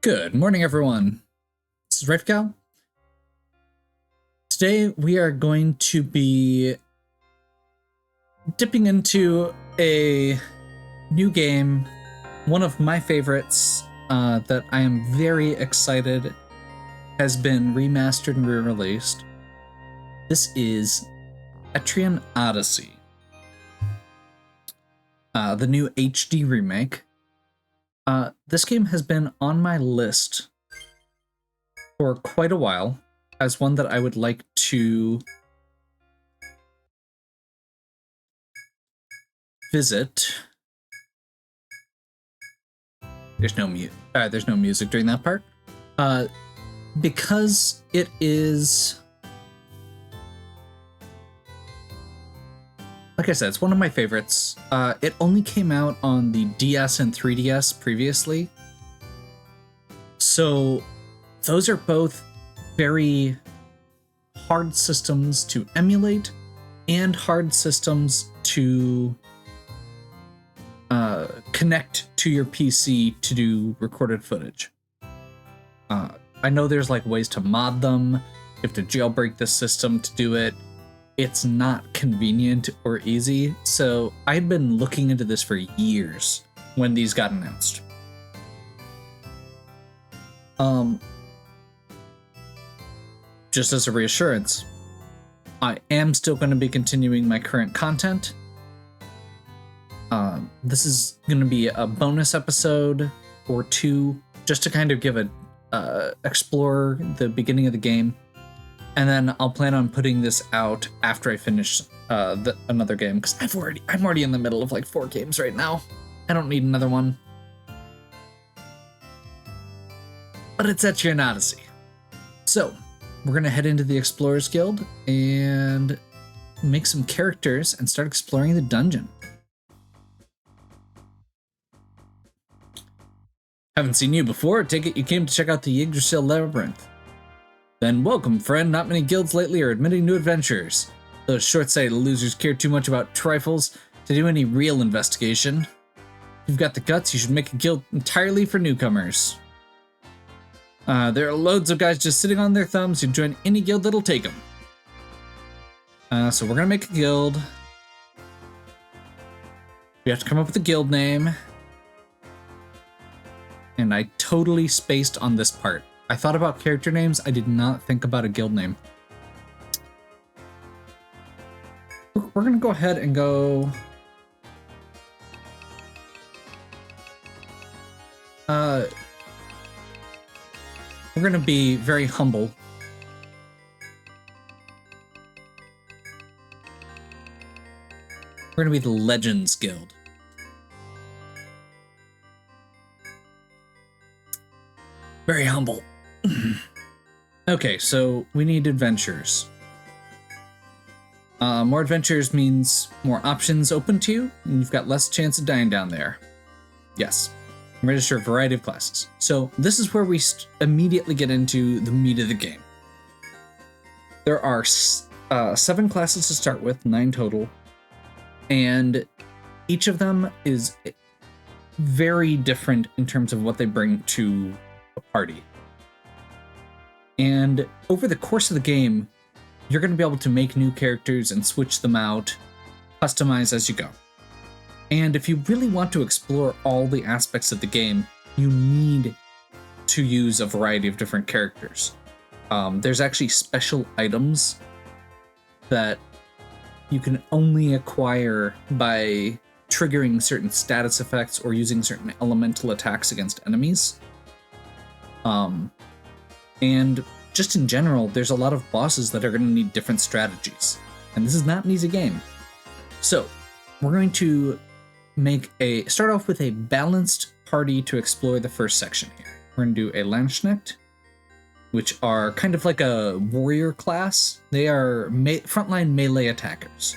Good morning, everyone. This is Redcow. Today we are going to be dipping into a new game, one of my favorites that I am very excited has been remastered and re-released. This is Etrian Odyssey, the new HD remake. This game has been on my list for quite a while as one that I would like to visit. There's no music during that part. Because it is, like I said, it's one of my favorites. It only came out on the DS and 3DS previously. So those are both very hard systems to emulate and hard systems to connect to your PC to do recorded footage. I know there's like ways to mod them. You have to jailbreak the system to do it. It's not convenient or easy, so I'd been looking into this for years when these got announced. Just as a reassurance, I am still going to be continuing my current content. This is going to be a bonus episode or two, just to kind of give explore the beginning of the game. And then I'll plan on putting this out after I finish another game, because I'm already in the middle of like 4 games right now. I don't need another one. But it's Etrian Odyssey. So we're gonna head into the Explorers Guild and make some characters and start exploring the dungeon. Haven't seen you before. Take it you came to check out the Yggdrasil Labyrinth. Then welcome, friend. Not many guilds lately are admitting new adventurers. Those short-sighted losers care too much about trifles to do any real investigation. If you've got the guts, you should make a guild entirely for newcomers. There are loads of guys just sitting on their thumbs who join any guild that'll take them. So we're gonna make a guild. We have to come up with a guild name. And I totally spaced on this part. I thought about character names, I did not think about a guild name. We're gonna go ahead and go... we're gonna be very humble. We're gonna be the Legends Guild. Very humble. Okay, so we need adventures. More adventures means more options open to you, and you've got less chance of dying down there. Yes. Register a variety of classes. So this is where we immediately get into the meat of the game. There are 7 classes to start with, 9 total, and each of them is very different in terms of what they bring to a party. And over the course of the game, you're going to be able to make new characters and switch them out, customize as you go. And if you really want to explore all the aspects of the game, you need to use a variety of different characters. There's actually special items that you can only acquire by triggering certain status effects or using certain elemental attacks against enemies. And just in general, there's a lot of bosses that are going to need different strategies. And this is not an easy game. So we're going to start off with a balanced party to explore the first section here. We're going to do a Landsknecht, which are kind of like a warrior class. They are frontline melee attackers.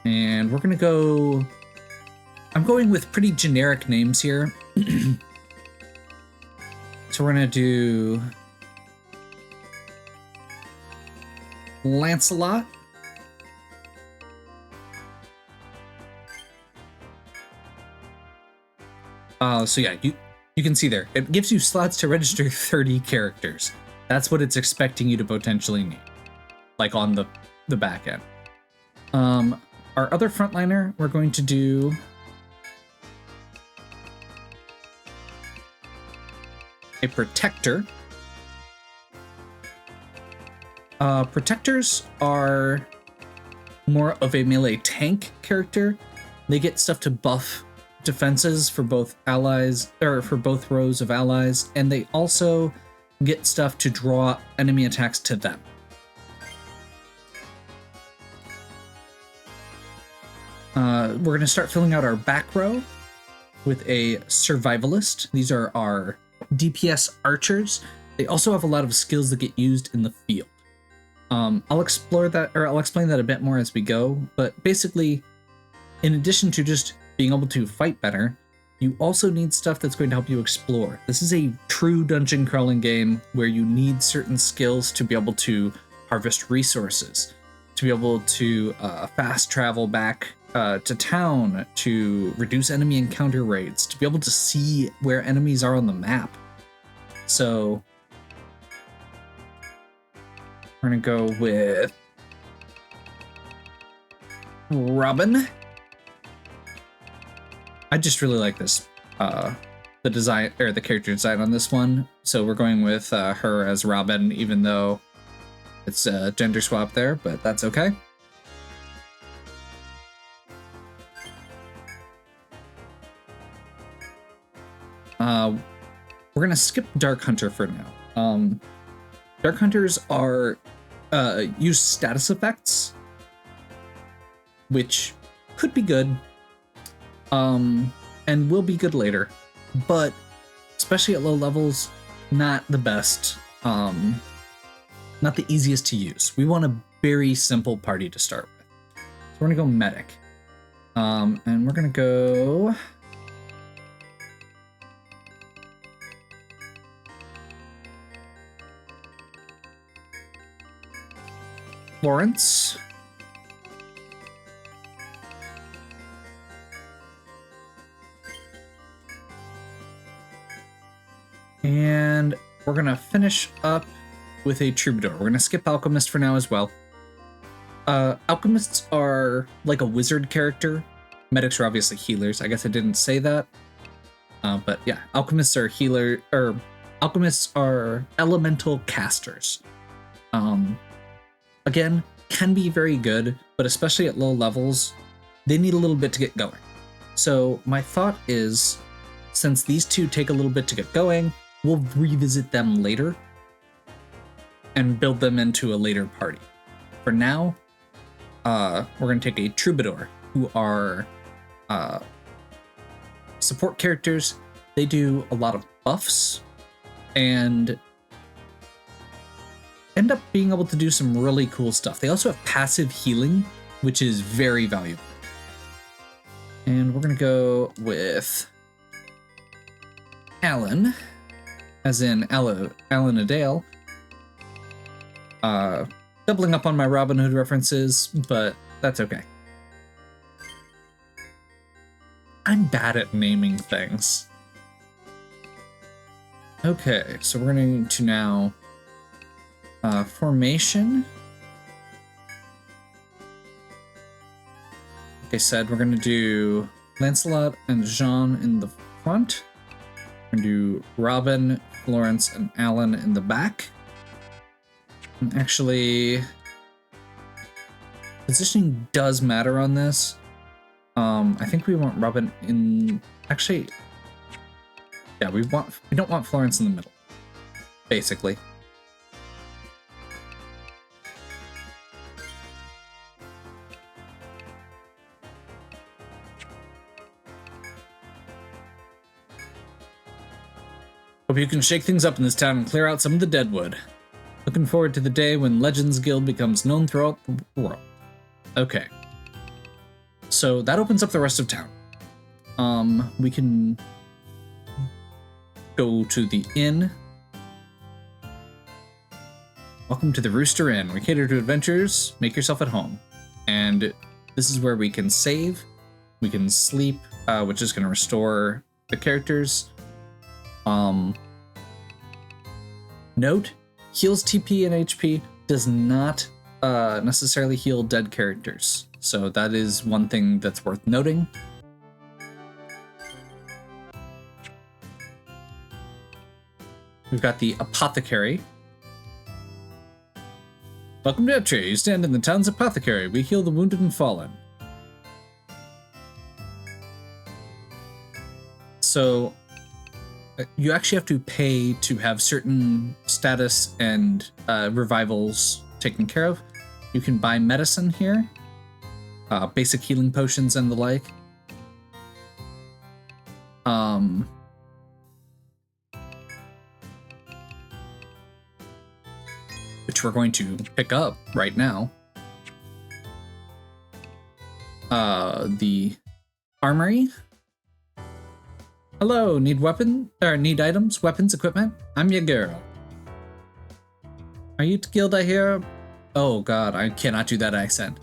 And we're going to go... I'm going with pretty generic names here. So we're going to do Lancelot. So yeah, you can see there, it gives you slots to register 30 characters. That's what it's expecting you to potentially need, like on the back end. Our other frontliner, we're going to do a protector. Protectors are more of a melee tank character. They get stuff to buff defenses for both allies, or for both rows of allies, and they also get stuff to draw enemy attacks to them. We're going to start filling out our back row with a survivalist. These are our DPS archers. They also have a lot of skills that get used in the field. I'll explain that a bit more as we go, but basically, in addition to just being able to fight better, you also need stuff that's going to help you explore. This is a true dungeon crawling game where you need certain skills to be able to harvest resources, to be able to fast travel back to town, to reduce enemy encounter rates, to be able to see where enemies are on the map. So we're gonna go with Robin. I just really like this, the design, or the character design on this one. So we're going with her as Robin, even though it's a gender swap there, but that's okay. We're gonna skip Dark Hunter for now. Dark Hunters are use status effects, which could be good, and will be good later, but especially at low levels, not the best, not the easiest to use. We want a very simple party to start with. So we're gonna go medic, and we're gonna go Florence. And we're gonna finish up with a troubadour. We're gonna skip alchemist for now as well. Alchemists are like a wizard character. Medics are obviously healers. I guess I didn't say that. But yeah, alchemists are alchemists are elemental casters. Again, can be very good, but especially at low levels, they need a little bit to get going. So my thought is, since these two take a little bit to get going, we'll revisit them later and build them into a later party. For now, we're going to take a troubadour, who are support characters. They do a lot of buffs and end up being able to do some really cool stuff. They also have passive healing, which is very valuable. And we're gonna go with Alan, as in Alan Adale. Doubling up on my Robin Hood references, but that's okay. I'm bad at naming things. Okay, so we're going to now formation. Like I said, we're going to do Lancelot and Jean in the front. We're going to do Robin, Florence, and Alan in the back. And actually, positioning does matter on this. I think we want Robin in... Actually, yeah, we don't want Florence in the middle, basically. Hope you can shake things up in this town and clear out some of the deadwood. Looking forward to the day when Legends Guild becomes known throughout the world. Okay. So that opens up the rest of town. We can go to the inn. Welcome to the Rooster Inn. We cater to adventurers. Make yourself at home. And this is where we can save. We can sleep, which is going to restore the characters. Note, heals TP and HP, does not necessarily heal dead characters. So that is one thing that's worth noting. We've got the Apothecary. Welcome to Etrian. You stand in the town's apothecary. We heal the wounded and fallen. So you actually have to pay to have certain status and revivals taken care of. You can buy medicine here, basic healing potions and the like. Which we're going to pick up right now. The armory. Hello, need items, weapons, equipment? I'm your girl. Are you guild I hear? Oh god, I cannot do that accent.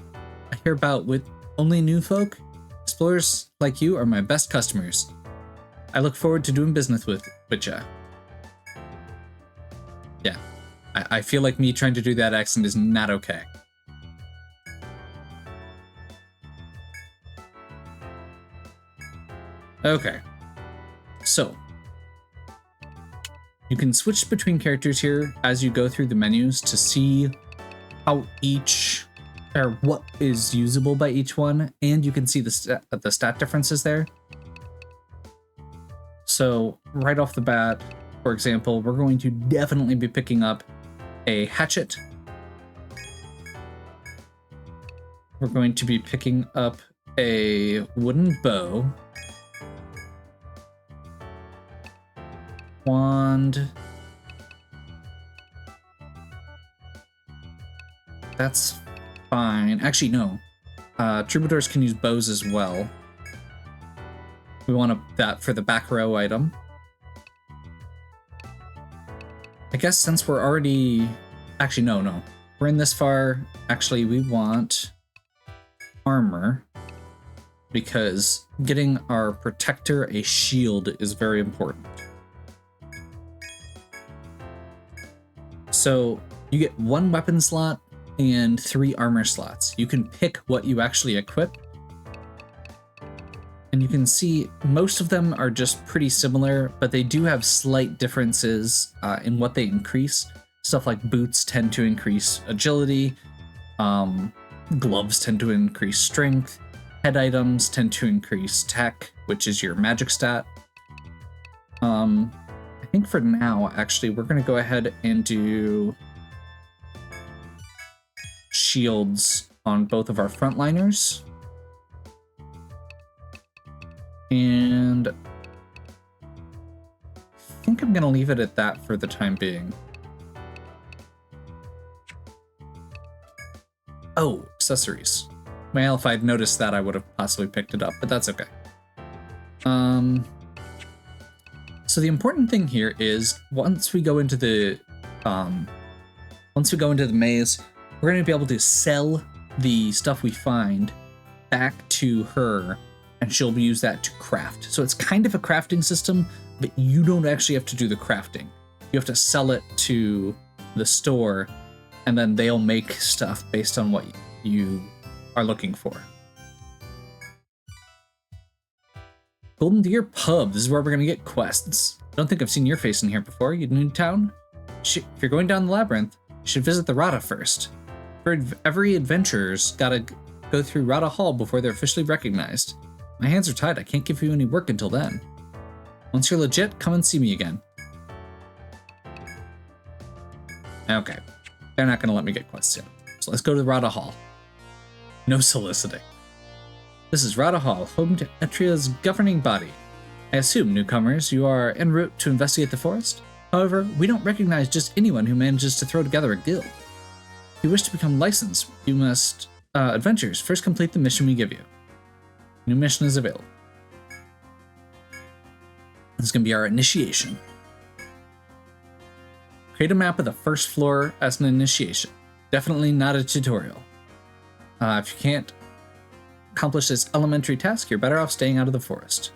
I hear about with only new folk? Explorers like you are my best customers. I look forward to doing business with ya. Yeah. I feel like me trying to do that accent is not okay. Okay. So, you can switch between characters here as you go through the menus to see how each, or what is usable by each one, and you can see the stat differences there. So, right off the bat, for example, we're going to definitely be picking up a hatchet. We're going to be picking up a wooden bow. Wand. That's fine. Actually, no. Troubadours can use bows as well. We want that for the back row item. I guess since we're already... Actually, no. We're in this far. Actually, we want armor. Because getting our protector a shield is very important. So you get 1 weapon slot and 3 armor slots. You can pick what you actually equip. And you can see most of them are just pretty similar, but they do have slight differences in what they increase. Stuff like boots tend to increase agility, gloves tend to increase strength, head items tend to increase tech, which is your magic stat. I think for now, actually, we're going to go ahead and do shields on both of our frontliners. And I think I'm going to leave it at that for the time being. Oh, accessories. Well, if I'd noticed that, I would have possibly picked it up, but that's okay. So the important thing here is once we go into the maze, we're going to be able to sell the stuff we find back to her, and she'll use that to craft. So it's kind of a crafting system, but you don't actually have to do the crafting. You have to sell it to the store, and then they'll make stuff based on what you are looking for. Golden Deer Pub. This is where we're going to get quests. I don't think I've seen your face in here before. You new to town? If you're going down the labyrinth, you should visit the Rada first. Every adventurer's got to go through Rada Hall before they're officially recognized. My hands are tied. I can't give you any work until then. Once you're legit, come and see me again. Okay. They're not going to let me get quests yet. So let's go to Rada Hall. No soliciting. This is Rada Hall, home to Etria's governing body. I assume, newcomers, you are en route to investigate the forest? However, we don't recognize just anyone who manages to throw together a guild. If you wish to become licensed, you must, adventurers, first complete the mission we give you. New mission is available. This is going to be our initiation. Create a map of the first floor as an initiation. Definitely not a tutorial. If you can't accomplish this elementary task, you're better off staying out of the forest.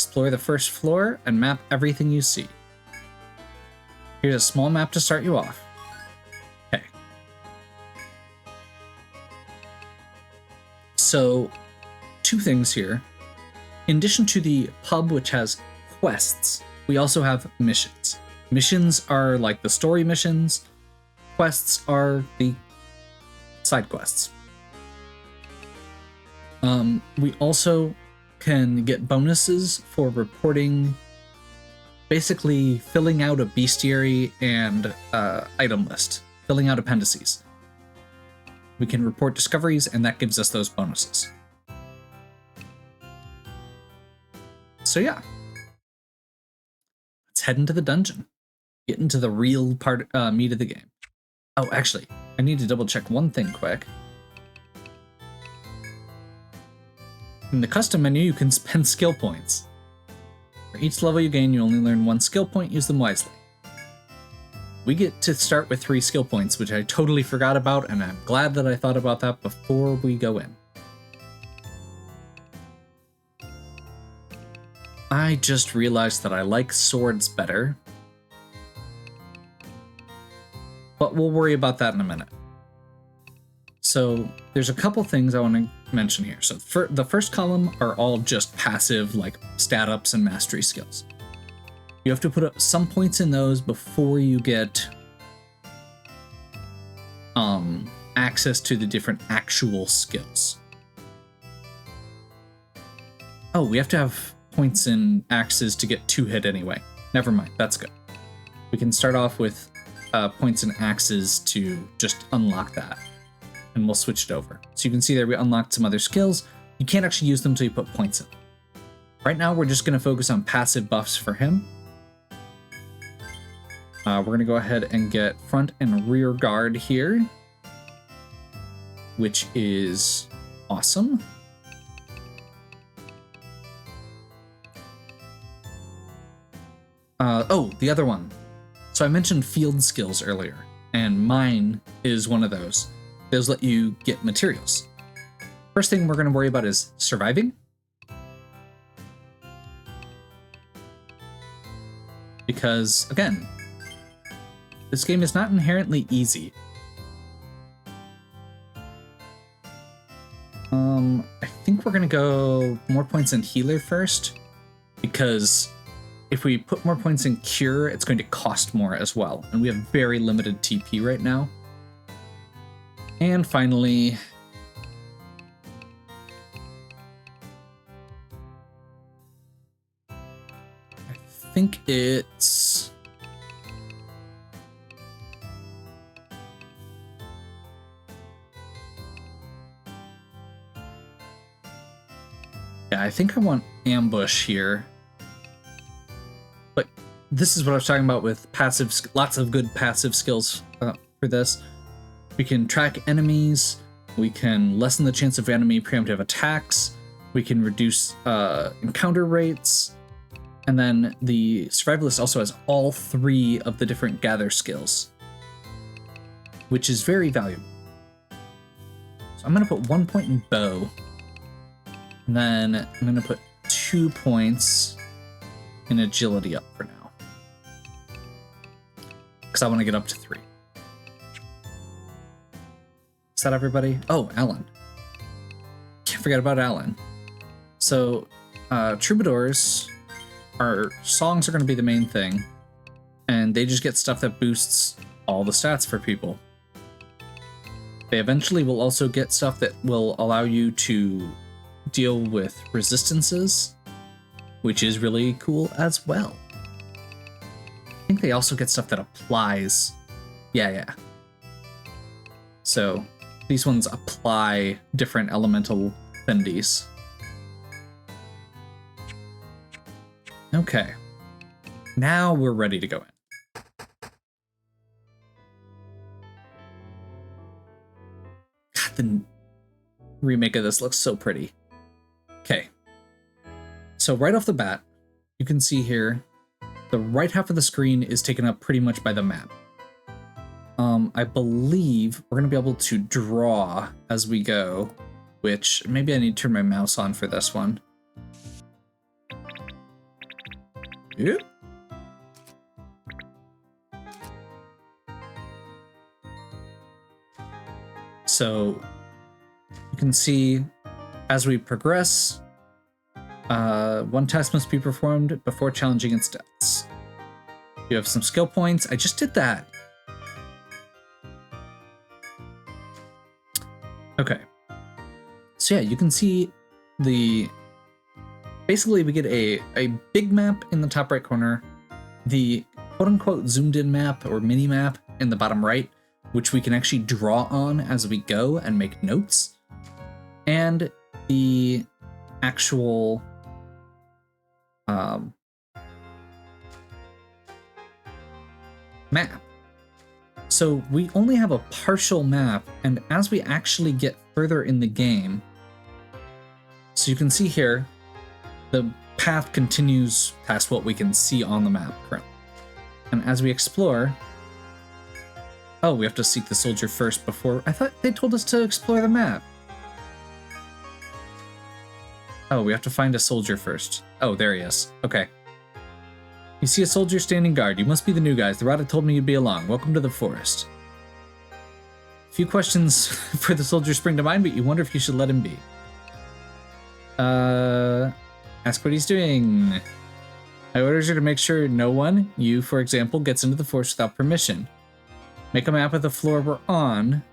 explore the first floor and map everything you see. Here's a small map to start you off. Okay. So, two things here. In addition to the pub, which has quests, we also have missions. Missions are like the story missions. Quests are the side quests. We also can get bonuses for reporting, basically filling out a bestiary and item list, filling out appendices. We can report discoveries, and that gives us those bonuses. So yeah, let's head into the dungeon, get into the real part, meat of the game. Oh, actually, I need to double check one thing quick. In the custom menu, you can spend skill points. For each level you gain, you only learn 1 skill point. Use them wisely. We get to start with 3 skill points, which I totally forgot about, and I'm glad that I thought about that before we go in. I just realized that I like swords better, but we'll worry about that in a minute. So there's a couple things I want to mention here. So for the first column are all just passive, like stat ups and mastery skills. You have to put up some points in those before you get access to the different actual skills. Oh, we have to have points in axes to get 2 hit anyway. Never mind, that's good. We can start off with points in axes to just unlock that, and we'll switch it over. So you can see there we unlocked some other skills. You can't actually use them until you put points in. Right now we're just going to focus on passive buffs for him. We're going to go ahead and get front and rear guard here, which is awesome. Oh, the other one. So I mentioned field skills earlier, and mine is one of those. Those let you get materials. First thing we're going to worry about is surviving. Because, again, this game is not inherently easy. I think we're going to go more points in healer first, because if we put more points in cure, it's going to cost more as well. And we have very limited TP right now. And finally, I think it's... Yeah, I think I want ambush here. But this is what I was talking about with passive, lots of good passive skills for this. We can track enemies, we can lessen the chance of enemy preemptive attacks, we can reduce encounter rates, and then the survivalist also has all 3 of the different gather skills, which is very valuable. So I'm going to put 1 point in bow, and then I'm going to put 2 points in agility up for now, because I want to get up to 3. Is that everybody? Oh, Alan. Can't forget about Alan. So, troubadours, our songs are going to be the main thing, and they just get stuff that boosts all the stats for people. They eventually will also get stuff that will allow you to deal with resistances, which is really cool as well. I think they also get stuff that applies. Yeah. So these ones apply different elemental bendies. Okay. Now we're ready to go in. God, the remake of this looks so pretty. Okay. So right off the bat, you can see here, the right half of the screen is taken up pretty much by the map. I believe we're going to be able to draw as we go, which maybe I need to turn my mouse on for this one. Yep. So you can see as we progress, one task must be performed before challenging its stats. You have some skill points. I just did that. Okay. So yeah, you can see basically we get a big map in the top right corner, the quote-unquote zoomed-in map or mini-map in the bottom right, which we can actually draw on as we go and make notes, and the actual map. So we only have a partial map, and as we actually get further in the game, so you can see here, the path continues past what we can see on the map currently. And as we explore, oh, we have to seek the soldier first before, I thought they told us to explore the map. Oh, we have to find a soldier first. Oh, there he is. Okay. You see a soldier standing guard. You must be the new guys. The Rada told me you'd be along. Welcome to the forest. A few questions for the soldier spring to mind, but you wonder if you should let him be. Ask what he's doing. My orders are to make sure no one, you for example, gets into the forest without permission. Make a map of the floor we're on.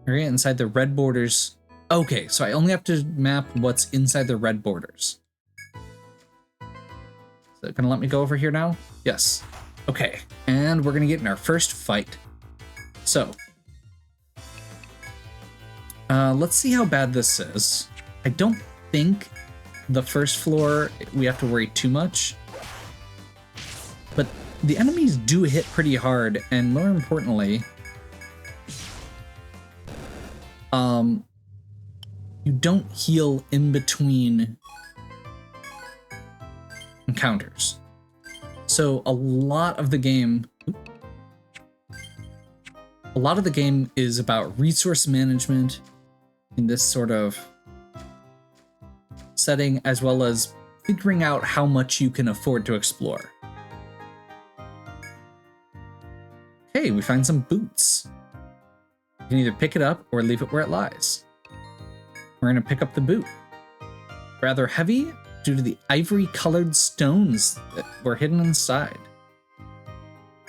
Area inside the red borders. Okay, so I only have to map what's inside the red borders. Is it gonna let me go over here now? Yes. Okay, and we're gonna get in our first fight. So, let's see how bad this is. I don't think the first floor we have to worry too much, but the enemies do hit pretty hard, and more importantly, you don't heal in between encounters. So a lot of the game is about resource management in this sort of setting, as well as figuring out how much you can afford to explore. Okay, we find some boots. You can either pick it up or leave it where it lies. We're going to pick up the boot. Rather heavy due to the ivory-colored stones that were hidden inside.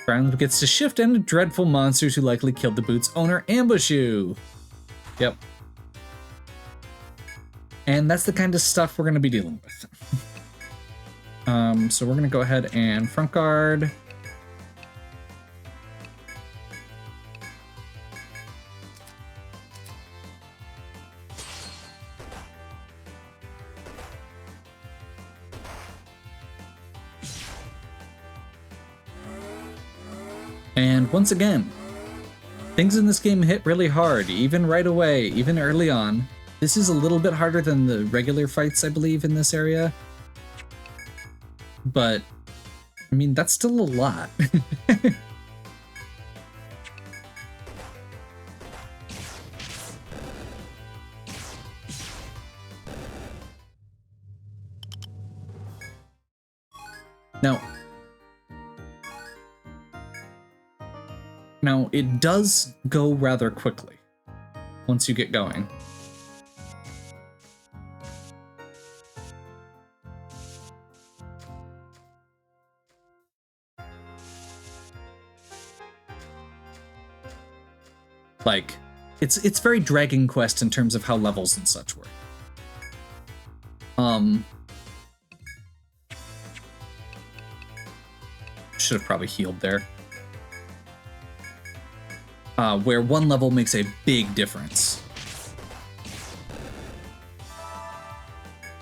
Ground gets to shift, and dreadful monsters who likely killed the boot's owner ambush you. Yep. And that's the kind of stuff we're going to be dealing with. So we're going to go ahead and front guard. And once again, things in this game hit really hard, even right away, even early on. This is a little bit harder than the regular fights, I believe, in this area. But, I mean, that's still a lot. Now, it does go rather quickly once you get going. Like, it's very Dragon Quest in terms of how levels and such work. Should have probably healed there. Where one level makes a big difference.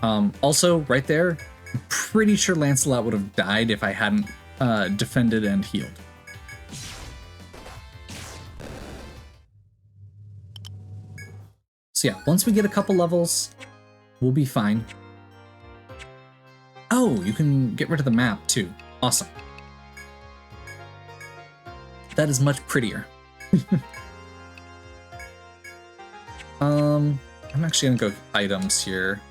Also, right there, I'm pretty sure Lancelot would have died if I hadn't defended and healed. So yeah, once we get a couple levels, we'll be fine. Oh, you can get rid of the map too. Awesome. That is much prettier. I'm actually gonna go items here.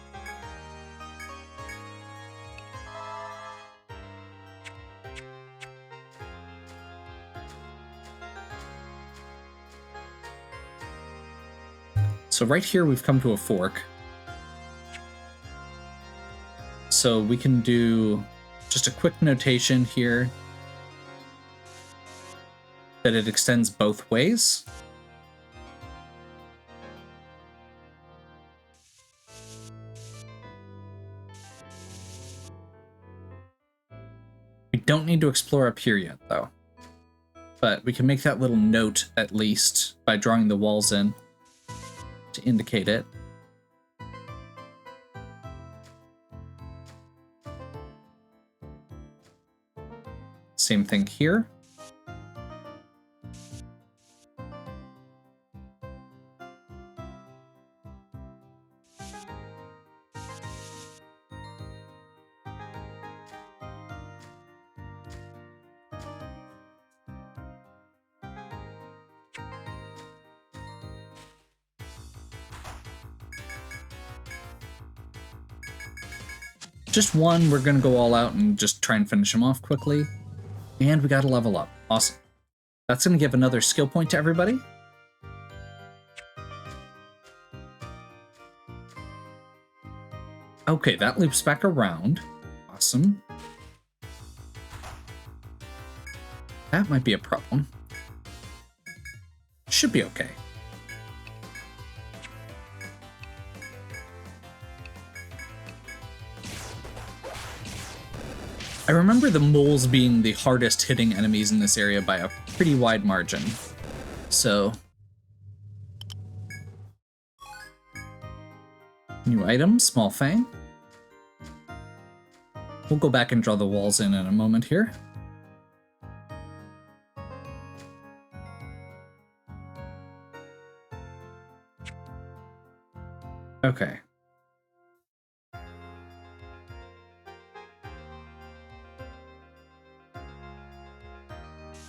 So right here we've come to a fork. So we can do just a quick notation here that it extends both ways. We don't need to explore up here yet, though. But we can make that little note, at least, by drawing the walls in to indicate it. Same thing here. Just one, we're going to go all out and just try and finish him off quickly. And we got to level up. Awesome. That's going to give another skill point to everybody. Okay, that loops back around. Awesome. That might be a problem. Should be okay. I remember the moles being the hardest hitting enemies in this area by a pretty wide margin. So, new item, small fang. We'll go back and draw the walls in a moment here. Okay.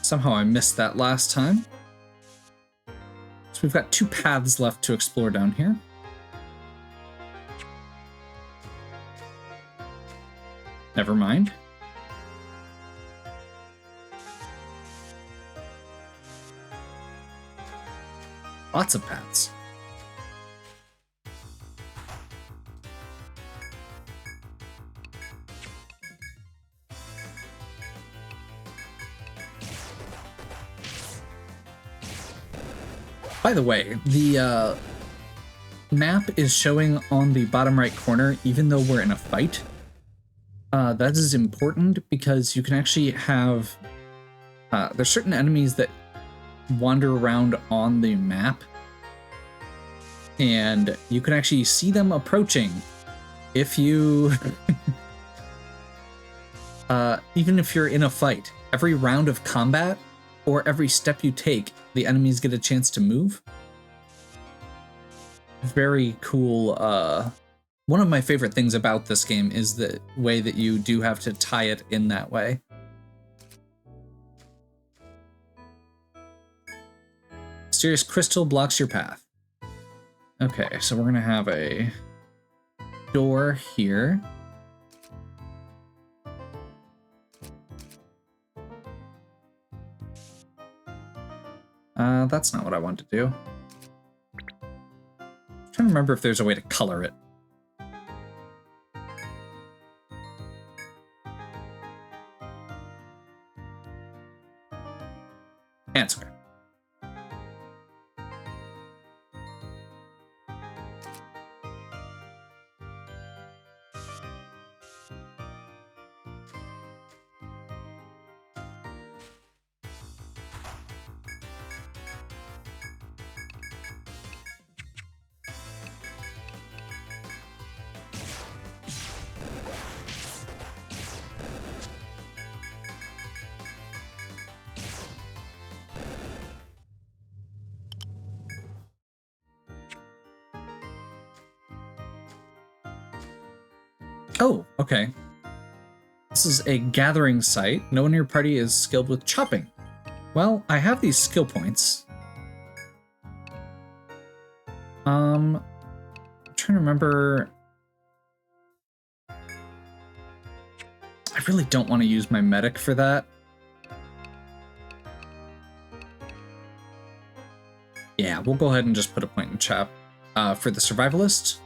Somehow I missed that last time. So we've got 2 paths left to explore down here. Never mind. Lots of paths. By the way, the map is showing on the bottom right corner, even though we're in a fight. That is important because you can actually have... there's certain enemies that wander around on the map, and you can actually see them approaching if you... even if you're in a fight. Every round of combat, or every step you take, the enemies get a chance to move. Very cool. One of my favorite things about this game is the way that you do have to tie it in that way. Mysterious crystal blocks your path. Okay, so we're gonna have a door here. That's not what I want to do. I'm trying to remember if there's a way to color it. Answer. Oh, okay. This is a gathering site. No one in your party is skilled with chopping. Well, I have these skill points. I'm trying to remember. I really don't want to use my medic for that. Yeah, we'll go ahead and just put a point in chat for the survivalist.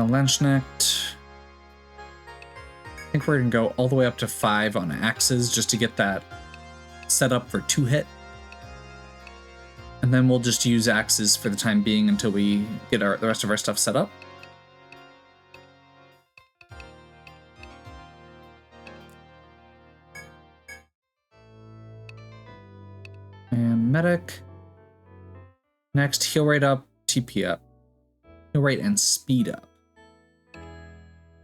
Landsknecht. I think we're gonna go all the way up to 5 on axes just to get that set up for 2-hit. And then we'll just use axes for the time being until we get the rest of our stuff set up. And medic. Next, heal rate up, TP up. Heal rate and speed up.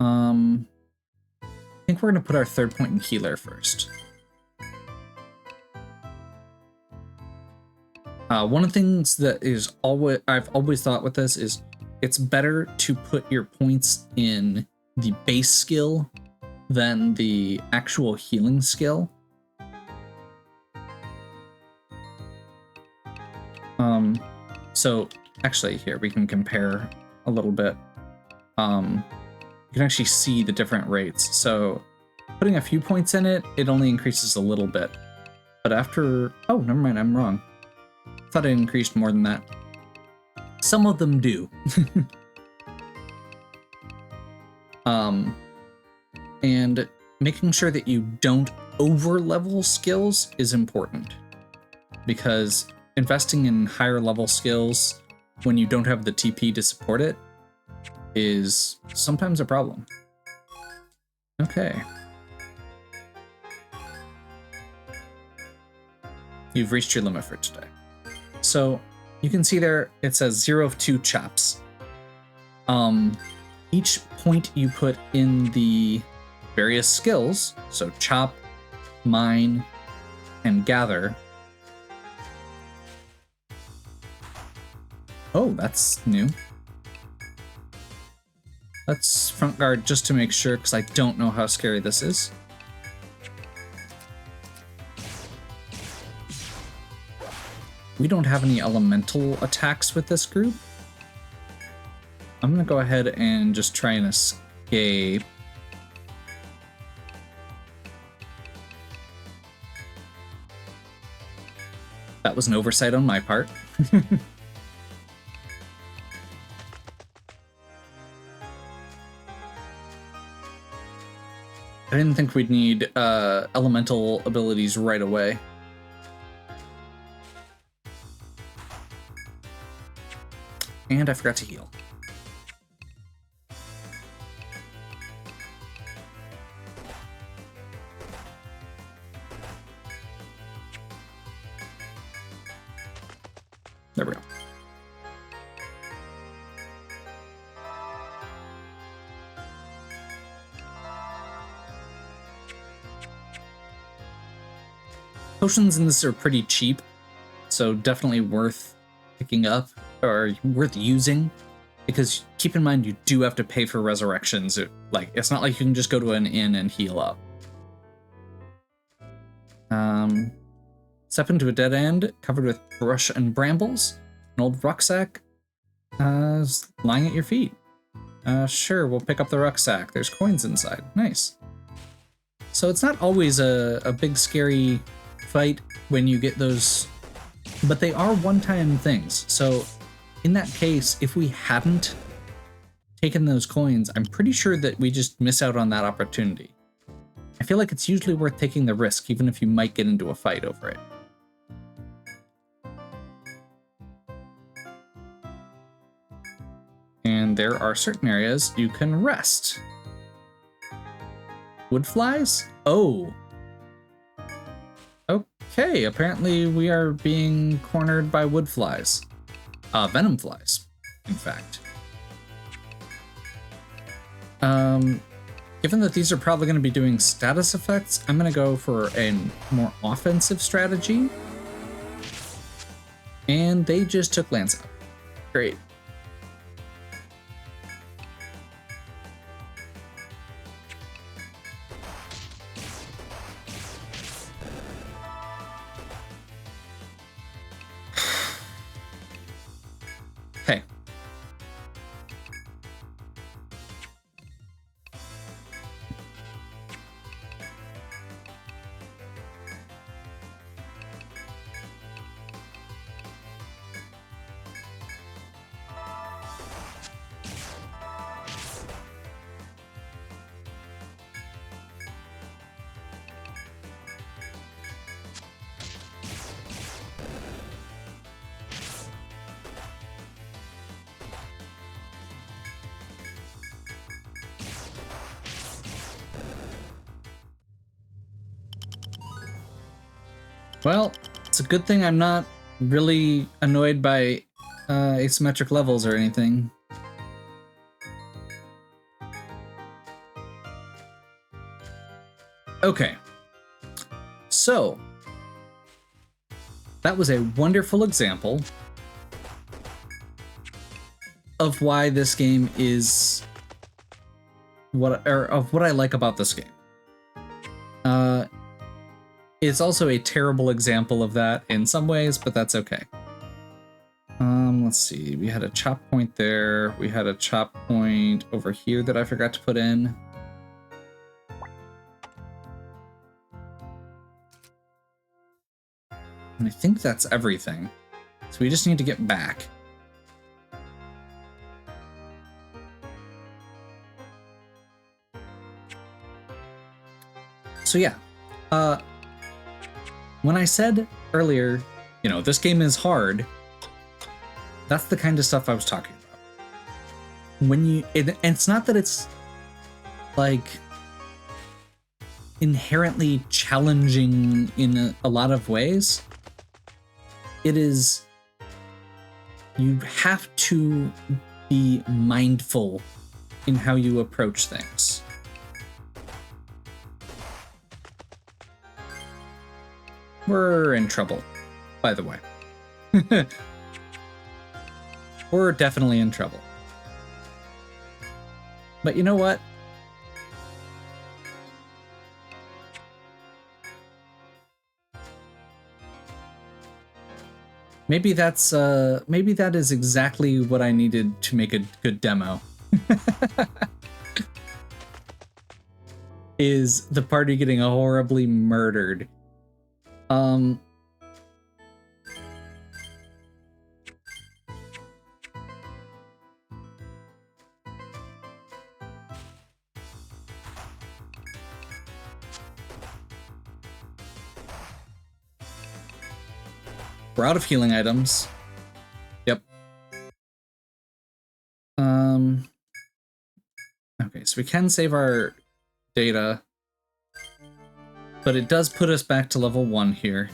I think we're going to put our 3rd point in healer first. One of the things that is I've always thought with this is it's better to put your points in the base skill than the actual healing skill. So actually here we can compare a little bit. You can actually see the different rates. So putting a few points in it, it only increases a little bit. But after, oh, never mind, I'm wrong. I thought it increased more than that. Some of them do. And making sure that you don't over-level skills is important. Because investing in higher level skills when you don't have the TP to support it is sometimes a problem. Okay. You've reached your limit for today. So you can see there, it says 0 of 2 chops. Each point you put in the various skills, so chop, mine, and gather. Oh, that's new. Let's front guard just to make sure, because I don't know how scary this is. We don't have any elemental attacks with this group. I'm gonna go ahead and just try and escape. That was an oversight on my part. I didn't think we'd need elemental abilities right away. And I forgot to heal. There we go. Potions in this are pretty cheap, so definitely worth picking up or worth using, because keep in mind you do have to pay for resurrections. It's not like you can just go to an inn and heal up. Step into a dead end covered with brush and brambles. An old rucksack is lying at your feet. Sure, we'll pick up the rucksack. There's coins inside. Nice. So it's not always a big scary fight when you get those, but they are one-time things. So in that case, if we hadn't taken those coins, I'm pretty sure that we just miss out on that opportunity. I feel like it's usually worth taking the risk, even if you might get into a fight over it. And there are certain areas you can rest. Wood flies? Oh. Okay, apparently we are being cornered by wood flies. Venom flies, in fact. Given that these are probably going to be doing status effects, I'm going to go for a more offensive strategy. And they just took Lance out. Great. Okay. Well, it's a good thing I'm not really annoyed by asymmetric levels or anything. Okay. So, that was a wonderful example of why this game is of what I like about this game. It's also a terrible example of that in some ways, but that's okay. Let's see. We had a chop point there. We had a chop point over here that I forgot to put in. And I think that's everything. So we just need to get back. So yeah, when I said earlier, you know, this game is hard, that's the kind of stuff I was talking about. When and it's not that it's like inherently challenging in a lot of ways. It is, you have to be mindful in how you approach things. We're in trouble, by the way. We're definitely in trouble. But you know what? Maybe that is exactly what I needed to make a good demo. Is the party getting horribly murdered. We're out of healing items. Yep. Okay, so we can save our data, but it does put us back to level 1 here.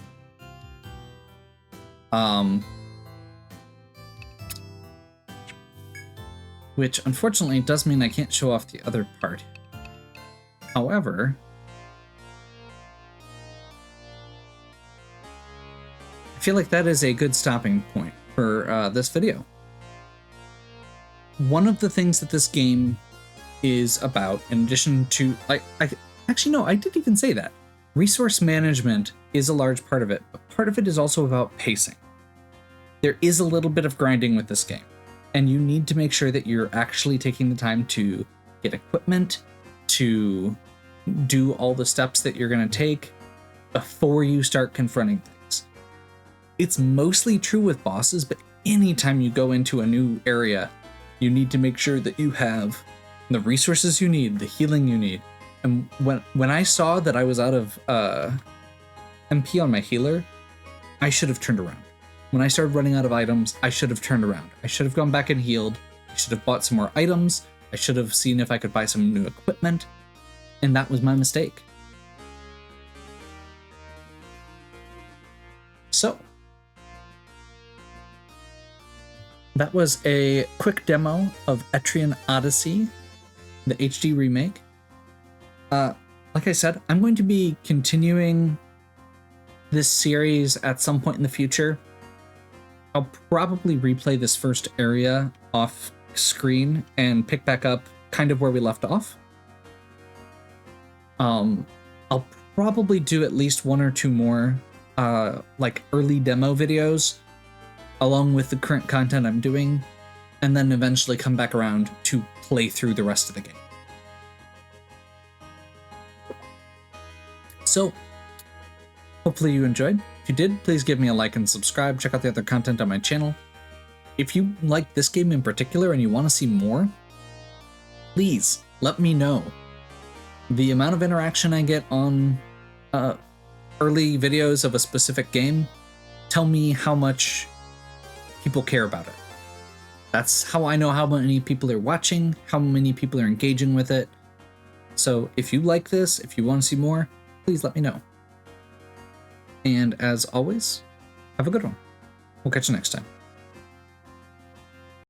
Which unfortunately does mean I can't show off the other part. However, I feel like that is a good stopping point for this video. One of the things that this game is about, in addition to, actually no, I didn't even say that. Resource management is a large part of it, but part of it is also about pacing. There is a little bit of grinding with this game, and you need to make sure that you're actually taking the time to get equipment, to do all the steps that you're going to take before you start confronting things. It's mostly true with bosses, but anytime you go into a new area, you need to make sure that you have the resources you need, the healing you need. And when I saw that I was out of MP on my healer, I should have turned around. When I started running out of items, I should have turned around. I should have gone back and healed. I should have bought some more items. I should have seen if I could buy some new equipment. And that was my mistake. So, that was a quick demo of Etrian Odyssey, the HD remake. Like I said, I'm going to be continuing this series at some point in the future. I'll probably replay this first area off screen and pick back up kind of where we left off. I'll probably do at least 1 or 2 more like early demo videos along with the current content I'm doing, and then eventually come back around to play through the rest of the game. So, hopefully you enjoyed. If you did, please give me a like and subscribe. Check out the other content on my channel. If you like this game in particular and you want to see more, please let me know. The amount of interaction I get on early videos of a specific game tell me how much people care about it. That's how I know how many people are watching, how many people are engaging with it. So if you like this, if you want to see more, please let me know. And as always, have a good one. We'll catch you next time.